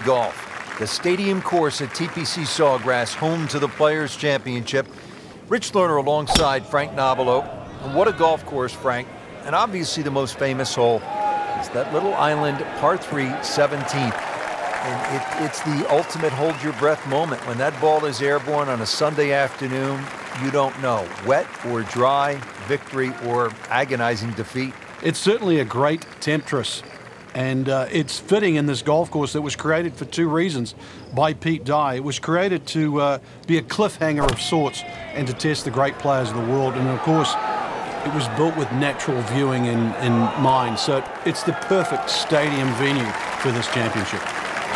golf. The stadium course at TPC Sawgrass, home to the Players' Championship. Rich Lerner alongside Frank Nobilo. And what a golf course, Frank. And obviously the most famous hole is that little island, par 3, 17th. And it's the ultimate hold-your-breath moment. When that ball is airborne on a Sunday afternoon, you don't know. Wet or dry, victory or agonizing defeat. It's certainly a great temptress. And it's fitting in this golf course that was created for two reasons by Pete Dye. It was created to be a cliffhanger of sorts and to test the great players of the world. And, of course, it was built with natural viewing in mind. So it's the perfect stadium venue for this championship.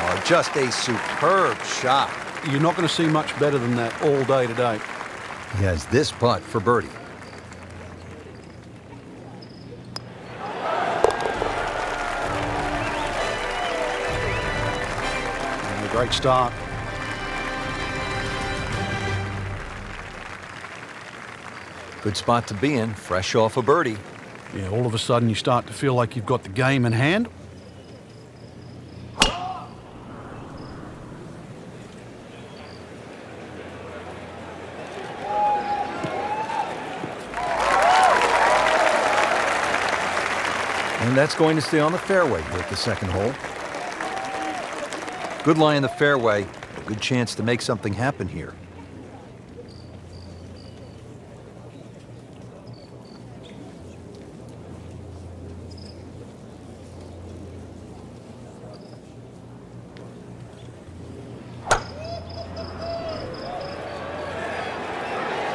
Oh, just a superb shot. You're not going to see much better than that all day today. He has this putt for birdie. And a great start. Good spot to be in, fresh off a birdie. Yeah, all of a sudden you start to feel like you've got the game in hand. And that's going to stay on the fairway here at the second hole. Good lie in the fairway. A good chance to make something happen here.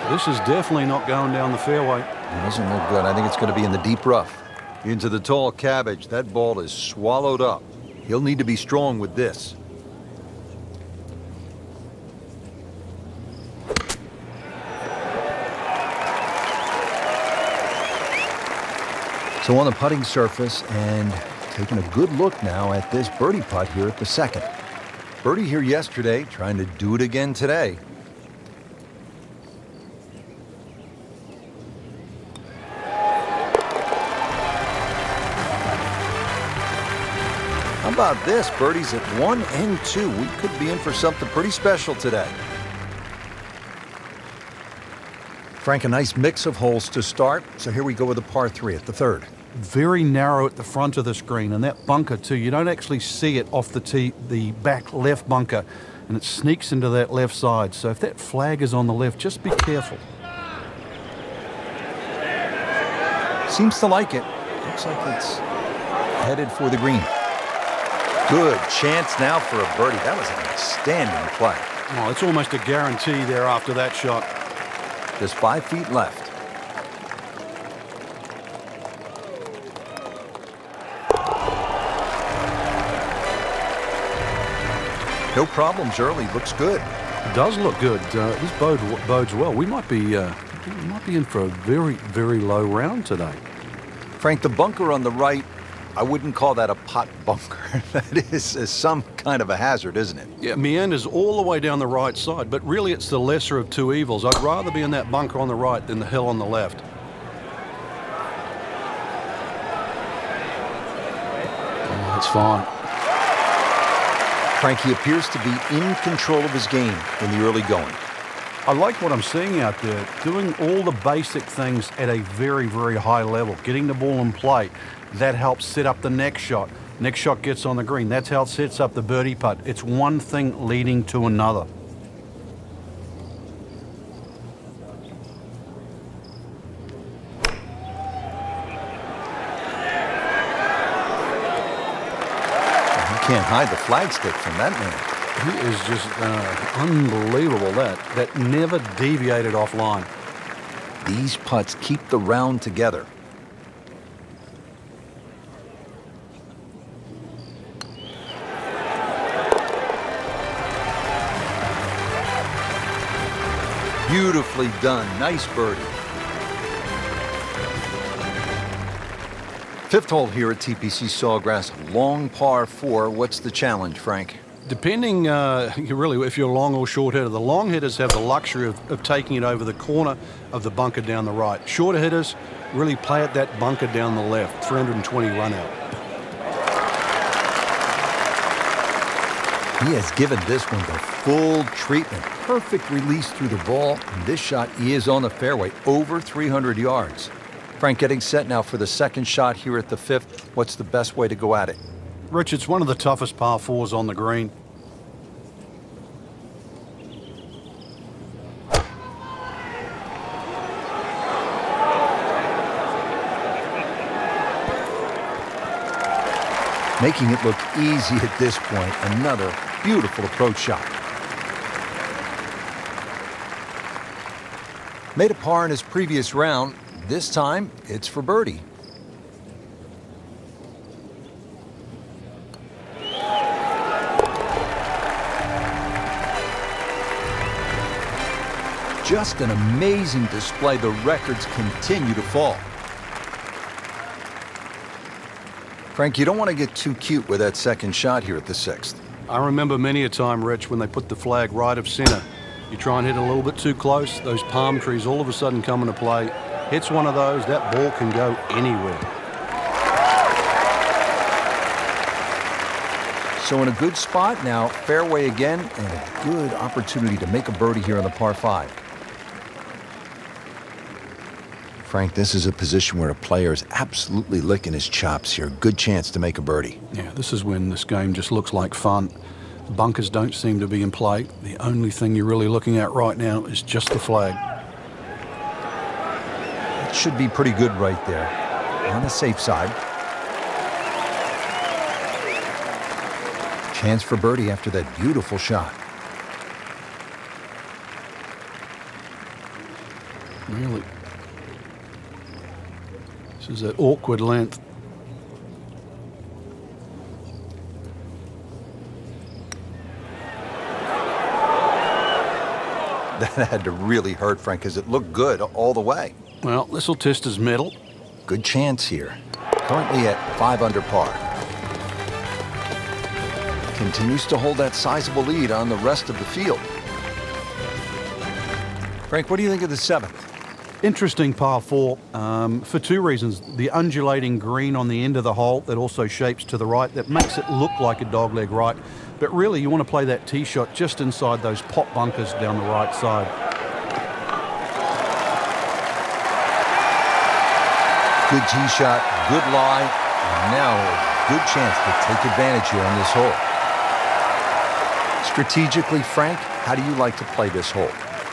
This is definitely not going down the fairway. It doesn't look good. I think it's going to be in the deep rough. Into the tall cabbage. That ball is swallowed up. He'll need to be strong with this. So on the putting surface, and taking a good look now at this birdie putt here at the second. Birdie here yesterday, trying to do it again today. How about this? Birdies at 1 and 2. We could be in for something pretty special today. Frank, a nice mix of holes to start. So here we go with a par 3 at the third. Very narrow at the front of the screen, and that bunker too. You don't actually see it off the tee, the back left bunker, and it sneaks into that left side. So if that flag is on the left, just be careful. Seems to like it. Looks like it's headed for the green. Good chance now for a birdie. That was an outstanding play. Oh, it's almost a guarantee there after that shot. Just 5 feet left. No problems early. Looks good. It does look good. This bodes well. We might be in for a very, very low round today. Frank, the bunker on the right, I wouldn't call that a pot bunker. That is some kind of a hazard, isn't it? Yeah, meanders all the way down the right side, but really it's the lesser of two evils. I'd rather be in that bunker on the right than the hill on the left. Oh, that's fine. Frank, he appears to be in control of his game in the early going. I like what I'm seeing out there, doing all the basic things at a very, very high level, getting the ball in play. That helps set up the next shot. Next shot gets on the green. That's how it sets up the birdie putt. It's one thing leading to another. You can't hide the flagstick from that man. He is just unbelievable. That never deviated offline. These putts keep the round together. Beautifully done. Nice birdie. Fifth hole here at TPC Sawgrass. Long par 4. What's the challenge, Frank? Depending, really, if you're long or short hitter. The long hitters have the luxury of taking it over the corner of the bunker down the right. Shorter hitters really play at that bunker down the left. 320 run out. He has given this one the full treatment. Perfect release through the ball. And this shot, he is on the fairway, over 300 yards. Frank, getting set now for the second shot here at the 5th. What's the best way to go at it? Rich, it's one of the toughest par 4s on the green. Making it look easy at this point. Another beautiful approach shot. Made a par in his previous round. This time, it's for birdie. Just an amazing display. The records continue to fall. Frank, you don't want to get too cute with that second shot here at the 6th. I remember many a time, Rich, when they put the flag right of center. You try and hit a little bit too close, those palm trees all of a sudden come into play. Hits one of those, that ball can go anywhere. So in a good spot now, fairway again, and a good opportunity to make a birdie here on the par 5. Frank, this is a position where a player is absolutely licking his chops here. Good chance to make a birdie. Yeah, this is when this game just looks like fun. Bunkers don't seem to be in play. The only thing you're really looking at right now is just the flag. It should be pretty good right there. On the safe side. Chance for birdie after that beautiful shot. Really. This is that awkward length. That had to really hurt, Frank, because it looked good all the way. Well, this will test his mettle. Good chance here. Currently at 5 under par. Continues to hold that sizable lead on the rest of the field. Frank, what do you think of the 7th? Interesting par 4 for two reasons. The undulating green on the end of the hole that also shapes to the right, that makes it look like a dogleg right. But really, you want to play that tee shot just inside those pot bunkers down the right side. Good tee shot, good lie, and now a good chance to take advantage here on this hole. Strategically, Frank, how do you like to play this hole?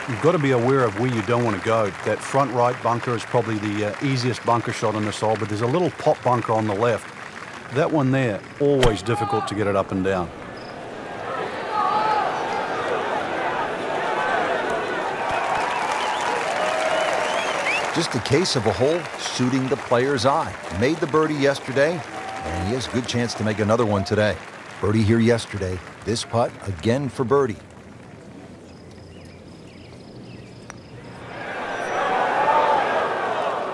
You've got to be aware of where you don't want to go. That front right bunker is probably the easiest bunker shot on this hole, but there's a little pot bunker on the left. That one there, always difficult to get it up and down. Just a case of a hole suiting the player's eye. Made the birdie yesterday, and he has a good chance to make another one today. Birdie here yesterday. This putt again for birdie.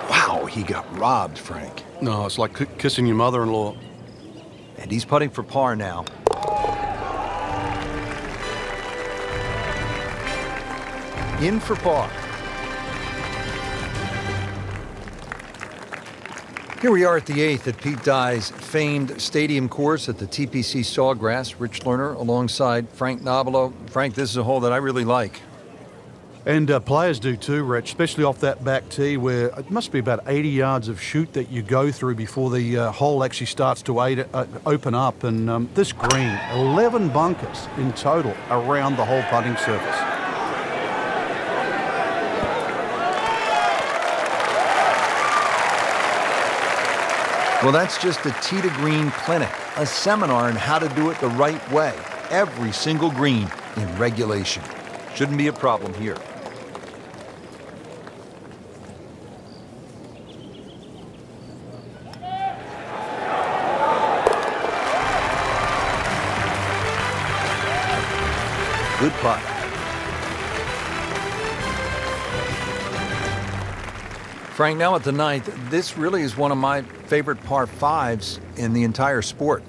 Wow, he got robbed, Frank. No, it's like kissing your mother-in-law. And he's putting for par now. In for par. Here we are at the 8th at Pete Dye's famed stadium course at the TPC Sawgrass. Rich Lerner alongside Frank Nobilo. Frank, this is a hole that I really like. And players do too, Rich, especially off that back tee where it must be about 80 yards of shoot that you go through before the hole actually starts to open up. And this green, 11 bunkers in total around the whole putting surface. Well, that's just a tee to green clinic, a seminar on how to do it the right way. Every single green in regulation. Shouldn't be a problem here. Good putt. Frank, now at the 9th, this really is one of my favorite par 5s in the entire sport.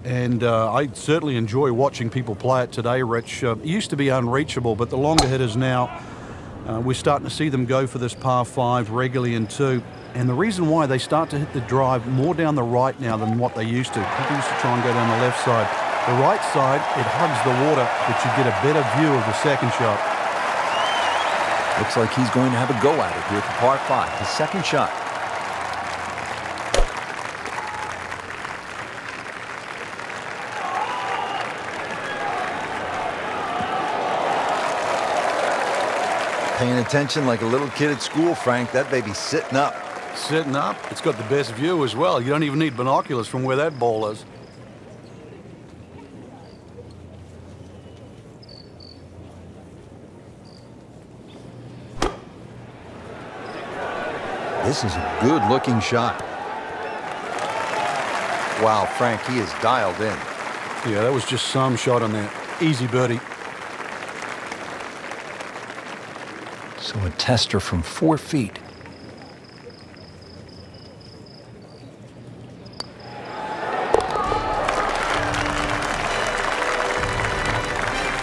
And I certainly enjoy watching people play it today, Rich. It used to be unreachable, but the longer hitters now, we're starting to see them go for this par 5 regularly in 2. And the reason why they start to hit the drive more down the right now than what they used to. People used to try and go down the left side. The right side, it hugs the water, but you get a better view of the second shot. Looks like he's going to have a go at it here at the par 5, his second shot. Paying attention like a little kid at school, Frank. That baby's sitting up. Sitting up. It's got the best view as well. You don't even need binoculars from where that ball is. This is a good-looking shot. Wow, Frank, he is dialed in. Yeah, that was just some shot on there. Easy birdie. So a tester from 4 feet.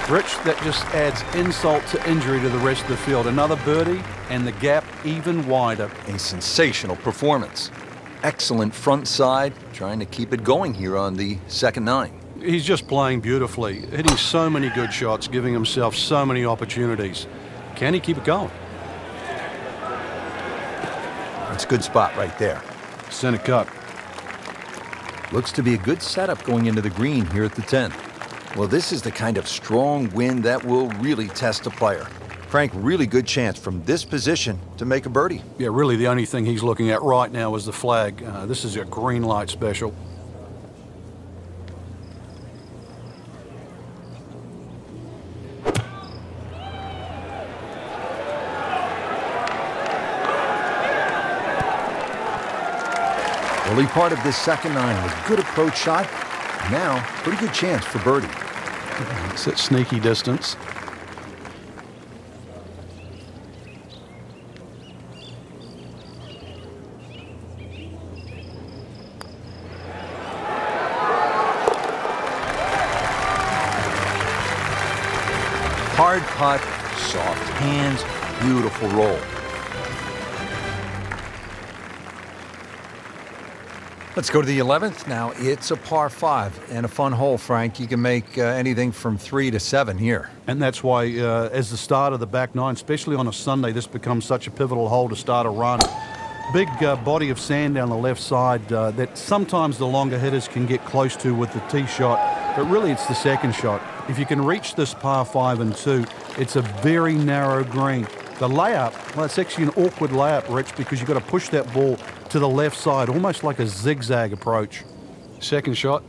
Rich, that just adds insult to injury to the rest of the field. Another birdie, and the gap even wider. A sensational performance. Excellent front side, trying to keep it going here on the second 9. He's just playing beautifully, hitting so many good shots, giving himself so many opportunities. Can he keep it going? It's a good spot right there. Center cut. Looks to be a good setup going into the green here at the 10th. Well, this is the kind of strong wind that will really test a player. Frank, really good chance from this position to make a birdie. Yeah, really the only thing he's looking at right now is the flag. This is a green light special. Early part of this second 9 was good approach shot. Now, pretty good chance for birdie. It's at sneaky distance. Hard putt, soft hands, beautiful roll. Let's go to the 11th. Now, it's a par 5 and a fun hole, Frank. You can make anything from 3 to 7 here. And that's why, as the start of the back 9, especially on a Sunday, this becomes such a pivotal hole to start a run. Big body of sand down the left side that sometimes the longer hitters can get close to with the tee shot, but really it's the second shot. If you can reach this par 5 and 2, it's a very narrow green. The layup, well, it's actually an awkward layup, Rich, because you've got to push that ball to the left side, almost like a zigzag approach. Second shot.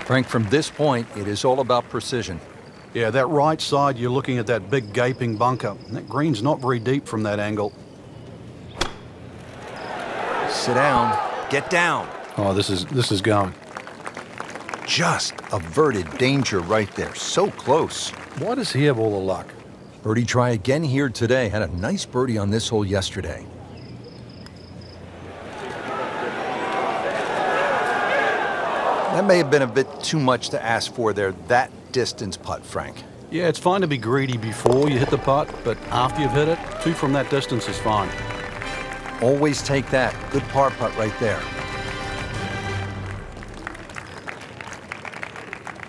Frank, from this point, it is all about precision. Yeah, that right side, you're looking at that big gaping bunker. And that green's not very deep from that angle. Sit down. Get down. Oh, this is going. Just averted danger right there. So close. Why does he have all the luck? Birdie try again here today. Had a nice birdie on this hole yesterday. That may have been a bit too much to ask for there, that distance putt, Frank. Yeah, it's fine to be greedy before you hit the putt, but after you've hit it, 2 from that distance is fine. Always take that. Good par putt right there.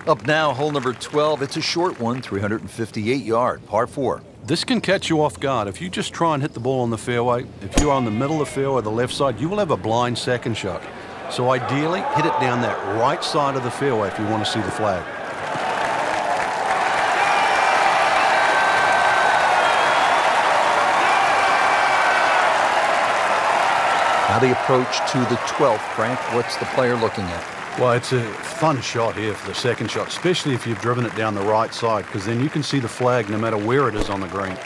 Up now, hole number 12. It's a short one, 358-yard, par 4. This can catch you off guard. If you just try and hit the ball on the fairway, if you're on the middle of the fairway, the left side, you will have a blind second shot. So ideally, hit it down that right side of the fairway if you want to see the flag. Now the approach to the 12th, Frank. What's the player looking at? Well, it's a fun shot here for the second shot, especially if you've driven it down the right side, because then you can see the flag no matter where it is on the green.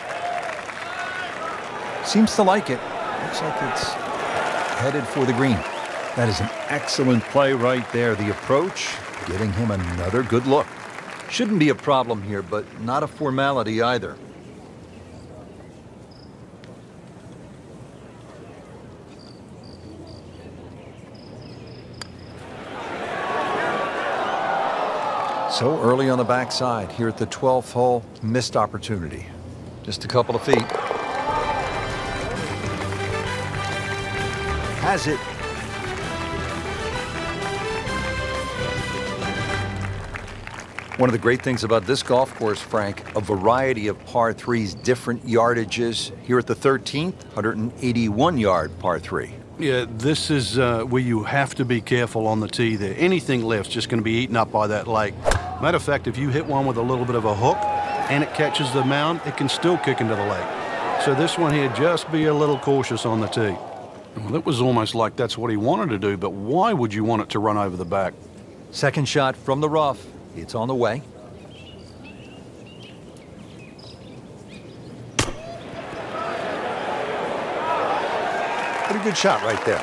Seems to like it. Looks like it's headed for the green. That is an excellent play right there. The approach, giving him another good look. Shouldn't be a problem here, but not a formality either. So early on the backside here at the 12th hole, missed opportunity. Just a couple of feet. Has it. One of the great things about this golf course, Frank, a variety of par threes, different yardages. Here at the 13th, 181-yard par three. Yeah, this is where you have to be careful on the tee there. Anything left's just going to be eaten up by that lake. Matter of fact, if you hit one with a little bit of a hook and it catches the mound, it can still kick into the lake. So this one here, just be a little cautious on the tee. Well, it was almost like that's what he wanted to do, but why would you want it to run over the back? Second shot from the rough. It's on the way. Pretty good shot right there.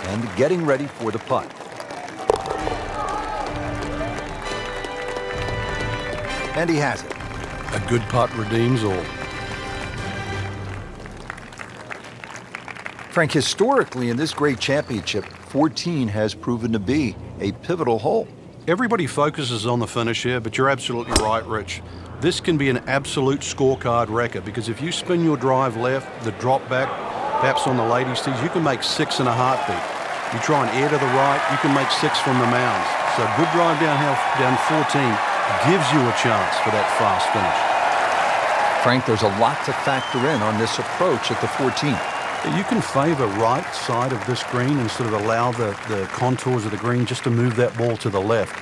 And getting ready for the putt. And he has it. A good putt redeems all. Frank, historically in this great championship, 14 has proven to be a pivotal hole. Everybody focuses on the finish here, but you're absolutely right, Rich. This can be an absolute scorecard wrecker because if you spin your drive left, the drop back, perhaps on the ladies' tees, you can make 6 in a heartbeat. You try and air to the right, you can make 6 from the mounds. So a good drive down 14 gives you a chance for that fast finish. Frank, there's a lot to factor in on this approach at the 14th. You can favor right side of this green and sort of allow the contours of the green just to move that ball to the left.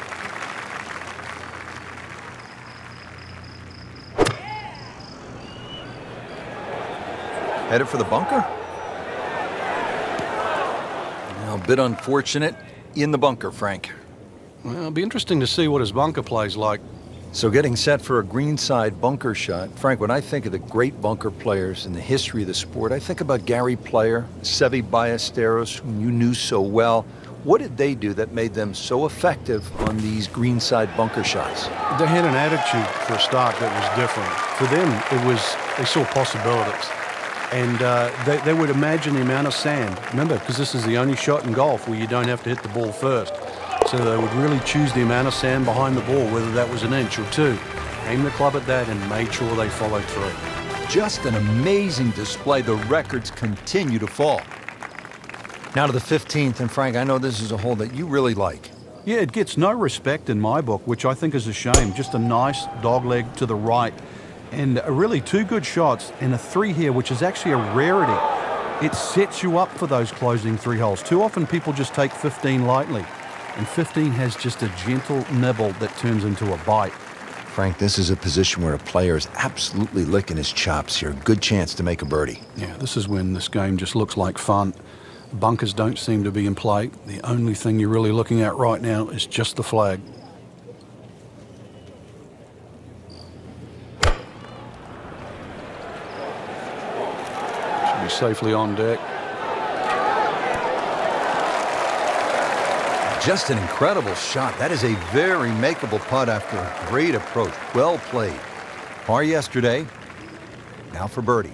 Headed for the bunker. A bit unfortunate in the bunker, Frank. Well, it'll be interesting to see what his bunker play's like. So getting set for a greenside bunker shot. Frank, when I think of the great bunker players in the history of the sport, I think about Gary Player, Seve Ballesteros, whom you knew so well. What did they do that made them so effective on these greenside bunker shots? They had an attitude for a start that was different. For them, they saw possibilities. And they would imagine the amount of sand. Remember, because this is the only shot in golf where you don't have to hit the ball first. So they would really choose the amount of sand behind the ball, whether that was an inch or two. Aim the club at that and made sure they followed through. Just an amazing display. The records continue to fall. Now to the 15th, and Frank, I know this is a hole that you really like. Yeah, it gets no respect in my book, which I think is a shame. Just a nice dogleg to the right. And really 2 good shots and a 3 here, which is actually a rarity. It sets you up for those closing 3 holes. Too often people just take 15 lightly. And 15 has just a gentle nibble that turns into a bite. Frank, this is a position where a player is absolutely licking his chops here. Good chance to make a birdie. Yeah, this is when this game just looks like fun. Bunkers don't seem to be in play. The only thing you're really looking at right now is just the flag. Should be safely on deck. Just an incredible shot. That is a very makeable putt after a great approach. Well played. Par yesterday, now for birdie.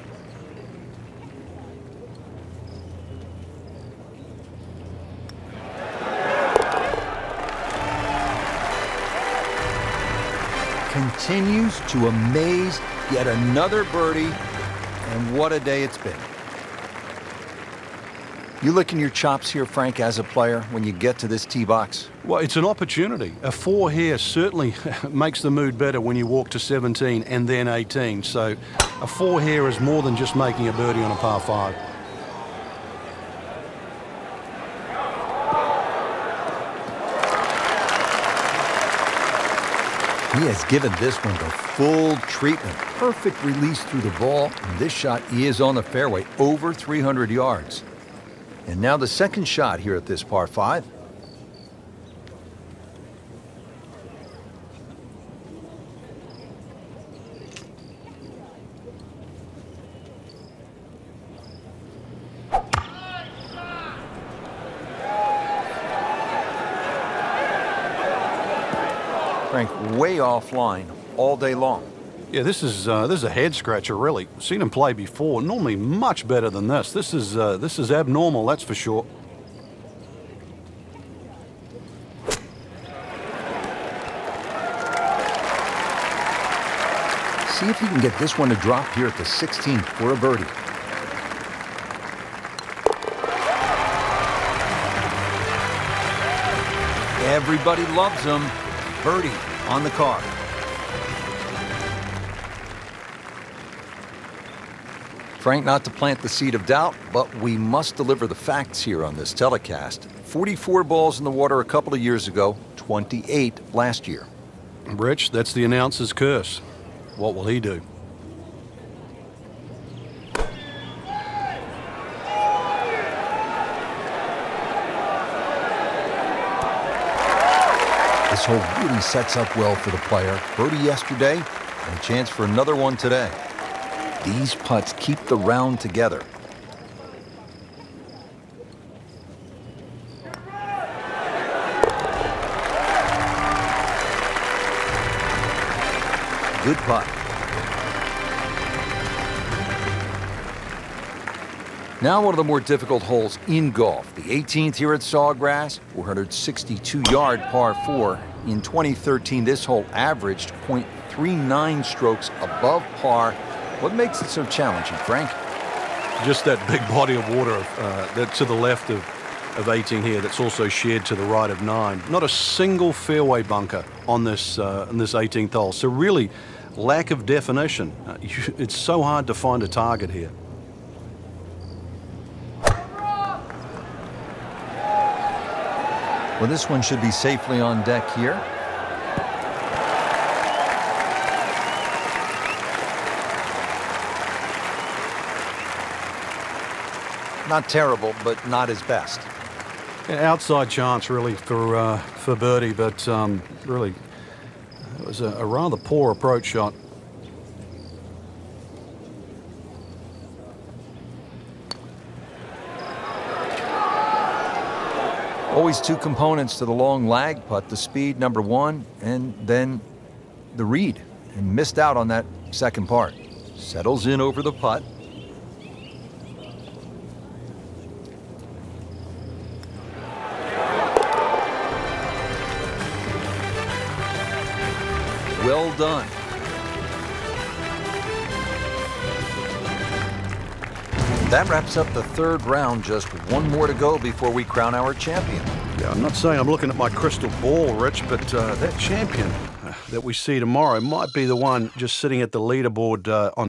Continues to amaze. Yet another birdie, and what a day it's been. You licking your chops here, Frank, as a player, when you get to this tee box? Well, it's an opportunity. A 4 here certainly makes the mood better when you walk to 17 and then 18. So a 4 here is more than just making a birdie on a par 5. He has given this one the full treatment. Perfect release through the ball. And this shot is on the fairway, over 300 yards. And now the second shot here at this par 5. Frank, way offline all day long. Yeah, this is a head scratcher, really. Seen him play before. Normally much better than this. This is abnormal, that's for sure. See if he can get this one to drop here at the 16th for a birdie. Everybody loves him. Birdie on the card. Frank, not to plant the seed of doubt, but we must deliver the facts here on this telecast. 44 balls in the water a couple of years ago, 28 last year. Rich, that's the announcer's curse. What will he do? This hole really sets up well for the player. Birdie yesterday and a chance for another one today. These putts keep the round together. Good putt. Now one of the more difficult holes in golf. The 18th here at Sawgrass, 462-yard par 4. In 2013, this hole averaged .39 strokes above par. What makes it so challenging, Frank? Just that big body of water that's to the left of 18 here, that's also shared to the right of 9. Not a single fairway bunker on this 18th hole. So really, lack of definition. It's so hard to find a target here. Well, this one should be safely on deck here. Not terrible, but not his best. Yeah, outside chance, really, for birdie, but really, it was a rather poor approach shot. Always two components to the long lag putt, the speed, number one, and then the read. And missed out on that second part. Settles in over the putt. Well done. That wraps up the third round. Just one more to go before we crown our champion. Yeah, I'm not saying I'm looking at my crystal ball, Rich, but that champion that we see tomorrow might be the one just sitting at the leaderboard on